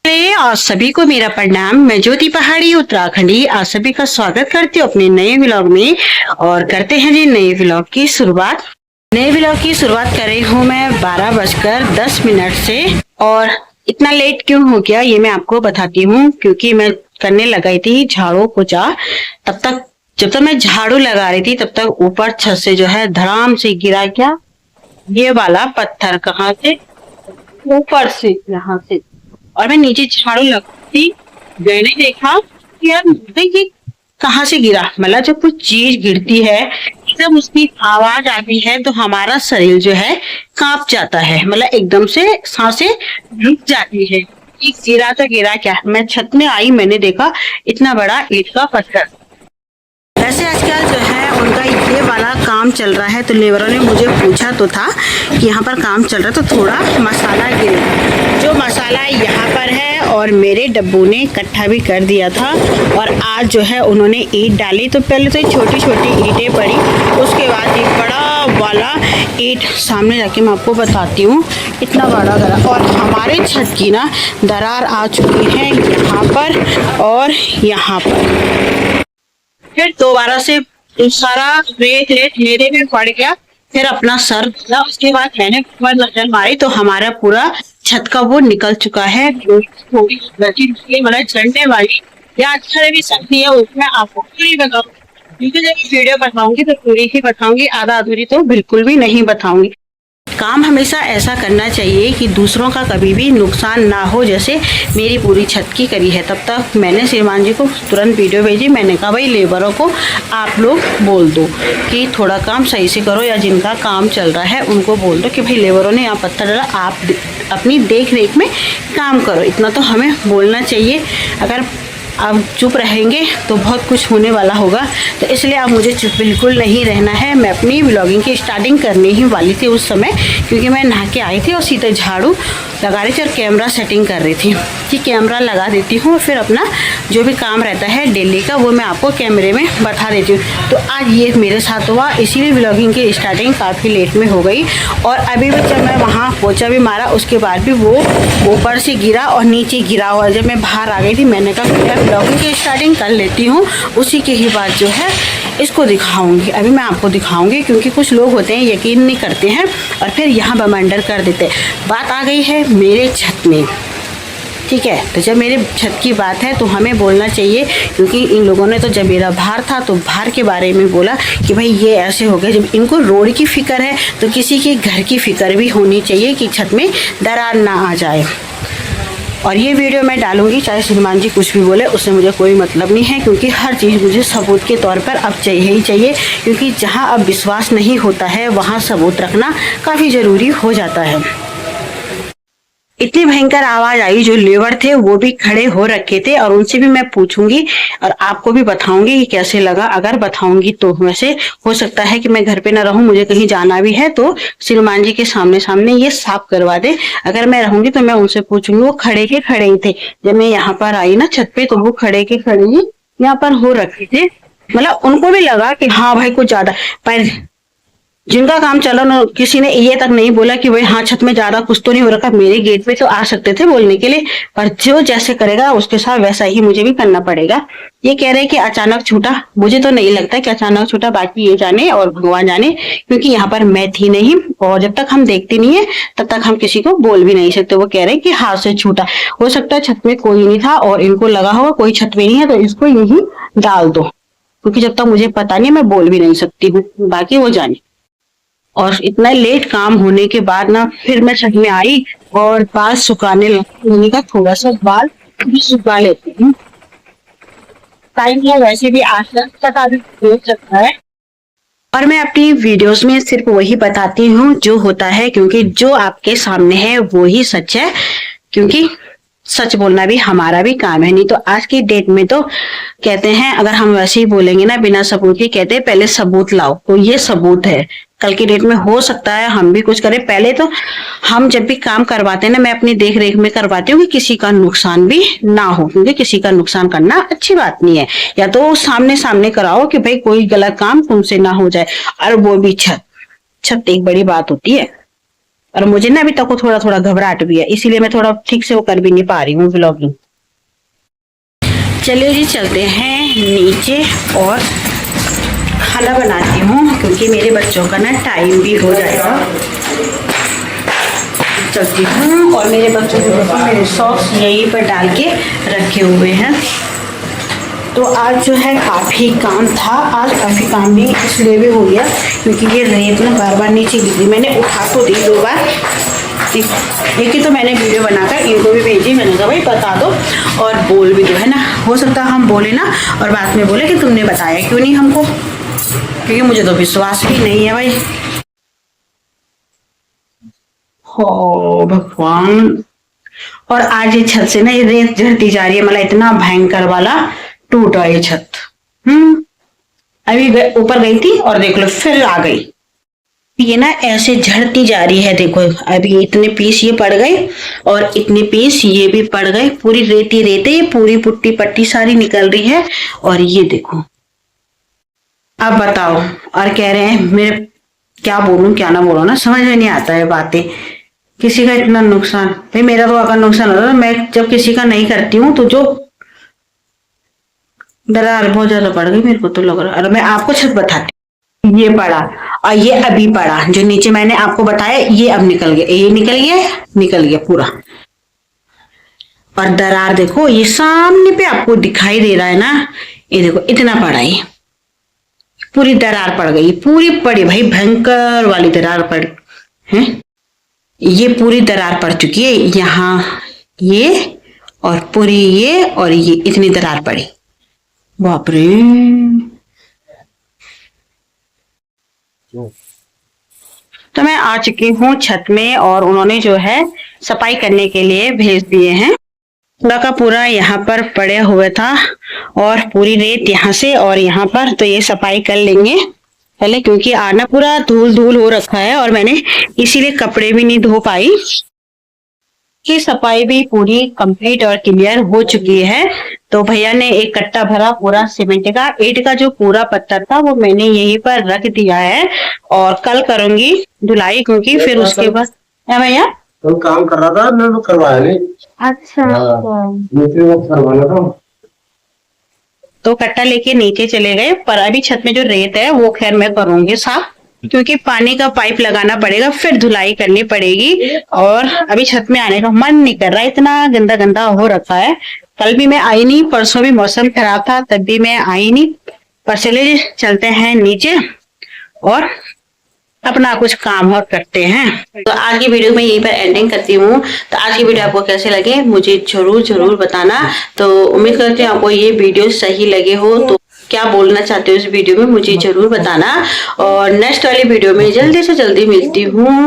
और सभी को मेरा प्रणाम। मैं ज्योति पहाड़ी उत्तराखंडी आप सभी का स्वागत करती हूँ अपने नए व्लॉग में। और करते हैं जी नए व्लॉग की शुरुआत। नए व्लॉग की शुरुआत कर रही हूँ मैं 12:10 से। और इतना लेट क्यों हो गया ये मैं आपको बताती हूँ, क्योंकि मैं करने लगाई थी झाड़ू पोछा। जब तक मैं झाड़ू लगा रही थी तब तक ऊपर छत से जो है धड़ाम से गिरा क्या ये वाला पत्थर। कहाँ से? ऊपर से, यहाँ से। और मैं नीचे झाड़ू लगती मैंने देखा कि यार ये कहाँ से गिरा। मतलब जब कुछ चीज गिरती है, जब उसकी आवाज आती है तो हमारा शरीर जो है कांप जाता है, मतलब एकदम से सांसें रुक जाती है। गिरा तो गिरा क्या, मैं छत में आई, मैंने देखा इतना बड़ा ईंट का पत्थर। वैसे आजकल जो है उनका ये वाला काम चल रहा है, तो लेबरों ने मुझे पूछा तो था कि यहाँ पर काम चल रहा है तो थोड़ा मसाला गिरे। जो मसाला यहाँ पर है और मेरे डब्बू ने इकट्ठा भी कर दिया था। और आज जो है उन्होंने ईंट डाली, तो पहले तो छोटी छोटी ईंटें पड़ी, उसके बाद एक बड़ा वाला ईंट सामने जाके मैं आपको बताती हूँ इतना बड़ा दरार। और हमारे छत की ना दरार आ चुकी है यहाँ पर और यहाँ पर। फिर दोबारा से सारा रेत मेरे में पड़ गया, फिर अपना सर धुला। उसके बाद मैंने ऊपर नजर मारी तो हमारा पूरा छत का वो निकल चुका है। थोड़ी मतलब झड़ने वाली या अच्छा भी सकती है, उसमें आपको पूरी बताऊंगी, क्योंकि जब वीडियो बताऊंगी तो पूरी ही बताऊंगी, आधा अधूरी तो बिल्कुल भी नहीं बताऊंगी। काम हमेशा ऐसा करना चाहिए कि दूसरों का कभी भी नुकसान ना हो, जैसे मेरी पूरी छत की करी है। तब तक मैंने श्रीमान जी को तुरंत वीडियो भेजी। मैंने कहा भाई लेबरों को आप लोग बोल दो कि थोड़ा काम सही से करो, या जिनका काम चल रहा है उनको बोल दो कि भाई लेबरों ने यहाँ पत्थर डाला, आप अपनी देख रेख में काम करो। इतना तो हमें बोलना चाहिए। अगर आप चुप रहेंगे तो बहुत कुछ होने वाला होगा, तो इसलिए अब मुझे चुप बिल्कुल नहीं रहना है। मैं अपनी व्लॉगिंग की स्टार्टिंग करने ही वाली थी उस समय, क्योंकि मैं नहा के आई थी और सीधे झाड़ू लगा रही थी और कैमरा सेटिंग कर रही थी कि कैमरा लगा देती हूँ, फिर अपना जो भी काम रहता है डेली का वो मैं आपको कैमरे में बता देती हूँ। तो आज ये मेरे साथ हुआ, इसीलिए व्लॉगिंग की स्टार्टिंग काफ़ी लेट में हो गई। और अभी भी जब मैं वहाँ पोछा भी मारा उसके बाद भी वो ऊपर से गिरा और नीचे गिरा हुआ। जब मैं बाहर आ गई थी मैंने कहा व्लॉगिंग की स्टार्टिंग कर लेती हूँ, उसी के ही बाद जो है इसको दिखाऊंगी। अभी मैं आपको दिखाऊंगी, क्योंकि कुछ लोग होते हैं यकीन नहीं करते हैं और फिर यहाँ बमंडर कर देते हैं। बात आ गई है मेरे छत में, ठीक है। तो जब मेरे छत की बात है तो हमें बोलना चाहिए, क्योंकि इन लोगों ने तो जब मेरा भार था तो भार के बारे में बोला कि भाई ये ऐसे हो गए। जब इनको रोड की फिक्र है तो किसी के घर की फिक्र भी होनी चाहिए कि छत में दरार ना आ जाए। और ये वीडियो मैं डालूंगी चाहे श्रीमान जी कुछ भी बोले, उससे मुझे कोई मतलब नहीं है, क्योंकि हर चीज़ मुझे सबूत के तौर पर अब चाहिए ही चाहिए। क्योंकि जहां अब विश्वास नहीं होता है वहां सबूत रखना काफ़ी ज़रूरी हो जाता है। इतनी भयंकर आवाज आई, जो लेबर थे वो भी खड़े हो रखे थे और उनसे भी मैं पूछूंगी और आपको भी बताऊंगी कि कैसे लगा। अगर बताऊंगी तो वैसे हो सकता है कि मैं घर पे ना रहूं, मुझे कहीं जाना भी है तो श्रीमान जी के सामने सामने ये साफ करवा दे। अगर मैं रहूंगी तो मैं उनसे पूछूंगी। वो खड़े के खड़े ही थे जब मैं यहाँ पर आई ना छत पे, तो वो खड़े के खड़े ही यहाँ पर हो रखे थे। मतलब उनको भी लगा कि हाँ भाई कुछ ज्यादा, पर जिनका काम चला ना किसी ने ये तक नहीं बोला कि भाई हाँ छत में ज्यादा कुछ तो नहीं हो रखा। मेरे गेट पे तो आ सकते थे बोलने के लिए, पर जो जैसे करेगा उसके साथ वैसा ही मुझे भी करना पड़ेगा। ये कह रहे कि अचानक छूटा, मुझे तो नहीं लगता कि अचानक छूटा, बाकी ये जाने और भगवान जाने, क्योंकि यहाँ पर मैं थी नहीं और जब तक हम देखते नहीं है तब तक हम किसी को बोल भी नहीं सकते। वो कह रहे कि हाथ से छूटा, हो सकता है छत में कोई नहीं था और इनको लगा होगा कोई छत में नहीं है तो इसको यही डाल दो, क्योंकि जब तक मुझे पता नहीं मैं बोल भी नहीं सकती हूँ, बाकी वो जाने। और इतना लेट काम होने के बाद ना फिर मैं छत में आई और बाल सुखाने लगी। का थोड़ा सा बाल भी सुखा लेती हूँ, टाइम है वैसे भी 8 तक अभी हो सकता है। और मैं अपनी वीडियोस में सिर्फ वही बताती हूँ जो होता है, क्योंकि जो आपके सामने है वो ही सच है। क्योंकि सच बोलना भी हमारा भी काम है। नहीं तो आज की डेट में तो कहते हैं, अगर हम वैसे ही बोलेंगे ना बिना सबूत के, कहते हैं पहले सबूत लाओ, तो ये सबूत है। कल की डेट में हो सकता है हम भी कुछ करें। पहले तो हम जब भी काम करवाते हैं ना, मैं अपनी देख रेख में करवाती हूँ कि किसी का नुकसान भी ना हो, क्योंकि किसी का नुकसान करना अच्छी बात नहीं है। या तो सामने सामने कराओ कि भाई कोई गलत काम तुमसे ना हो जाए, और वो भी छत एक बड़ी बात होती है। और मुझे ना अभी तक को थोड़ा थोड़ा घबराहट भी है, इसीलिए मैं थोड़ा ठीक से वो कर भी नहीं पा रही हूँ व्लॉगिंग। चलिए जी चलते हैं नीचे और खाना बनाती हूँ, क्योंकि मेरे बच्चों का ना टाइम भी हो जाएगा। चलती हूँ और मेरे बच्चों को देखो मेरे सॉक्स यहीं पर डाल के रखे हुए हैं। तो आज जो है काफ़ी काम था, आज काफ़ी काम भी इसलिए भी हो गया क्योंकि ये रेत ना बार बार नीचे गिरी। मैंने उठा तो दी 2 बार, एक ही तो मैंने वीडियो बनाकर इनको भी भेजी। मैंने कहा भाई बता दो और बोल भी दो, है ना। हो सकता है हम बोले ना और बाद में बोले कि तुमने बताया क्यों नहीं हमको, क्योंकि मुझे तो विश्वास भी नहीं है भाई। हो भगवान। और आज ये छत से ना ये रेत झड़ती जा रही है, मतलब इतना भयंकर वाला टूटा ये छत। अभी ऊपर गई थी और देख लो फिर आ गई। ये ना ऐसे झड़ती जा रही है, देखो अभी इतने पीस ये पड़ गए और इतने पीस ये भी पड़ गए। पूरी रेती रेते ये पूरी पुट्टी पट्टी सारी निकल रही है। और ये देखो, अब बताओ। और कह रहे हैं मेरे, क्या बोलूं क्या ना बोलूं ना, समझ में नहीं आता है बातें। किसी का इतना नुकसान, भाई मेरा तो अगर नुकसान होता है, मैं जब किसी का नहीं करती हूँ तो जो दरार बहुत ज्यादा पड़ गई मेरे को तो लग रहा है। और मैं आपको छत बताती हूँ, ये पड़ा और ये अभी पड़ा, जो नीचे मैंने आपको बताया ये अब निकल गया, ये निकल गया पूरा। और दरार देखो ये सामने पे आपको दिखाई दे रहा है ना, ये देखो इतना पड़ा, ये पूरी दरार पड़ गई, पूरी पड़ी भाई, भयंकर वाली दरार पड़ी है। ये पूरी दरार पड़ चुकी है यहाँ, ये और पूरी ये और ये इतनी दरार पड़ी, बाप रे। तो मैं आ चुकी हूँ छत में और उन्होंने जो है सफाई करने के लिए भेज दिए हैं। पूरा का पूरा यहाँ पर पड़े हुए था और पूरी रेत यहाँ से और यहाँ पर, तो ये सफाई कर लेंगे पहले, क्योंकि आना पूरा धूल धूल हो रखा है और मैंने इसीलिए कपड़े भी नहीं धो पाई। की सफाई भी पूरी कंप्लीट और क्लियर हो चुकी है। तो भैया ने एक कट्टा भरा पूरा सीमेंट का, ईंट का जो पूरा पत्थर था वो मैंने यहीं पर रख दिया है और कल करूंगी धुलाई, क्योंकि फिर उसके बाद है भैया तो काम कर रहा था, मैं करवाया नहीं। अच्छा तो कट्टा लेके नीचे चले गए, पर अभी छत में जो रेत है वो खैर मैं करूंगी साफ, क्योंकि पानी का पाइप लगाना पड़ेगा, फिर धुलाई करनी पड़ेगी। और अभी छत में आने का मन नहीं कर रहा, इतना गंदा गंदा हो रखा है। कल भी मैं आई नहीं, परसों भी मौसम खराब था तब भी मैं आई नहीं। पर चले चलते हैं नीचे और अपना कुछ काम और करते हैं। तो आज की वीडियो में यहीं पर एंडिंग करती हूँ। तो आज की वीडियो आपको कैसे लगे मुझे जरूर बताना। तो उम्मीद करती हूँ आपको ये वीडियो सही लगे हो, तो क्या बोलना चाहते हो इस वीडियो में मुझे जरूर बताना। और नेक्स्ट वाली वीडियो में जल्दी से जल्दी मिलती हूँ।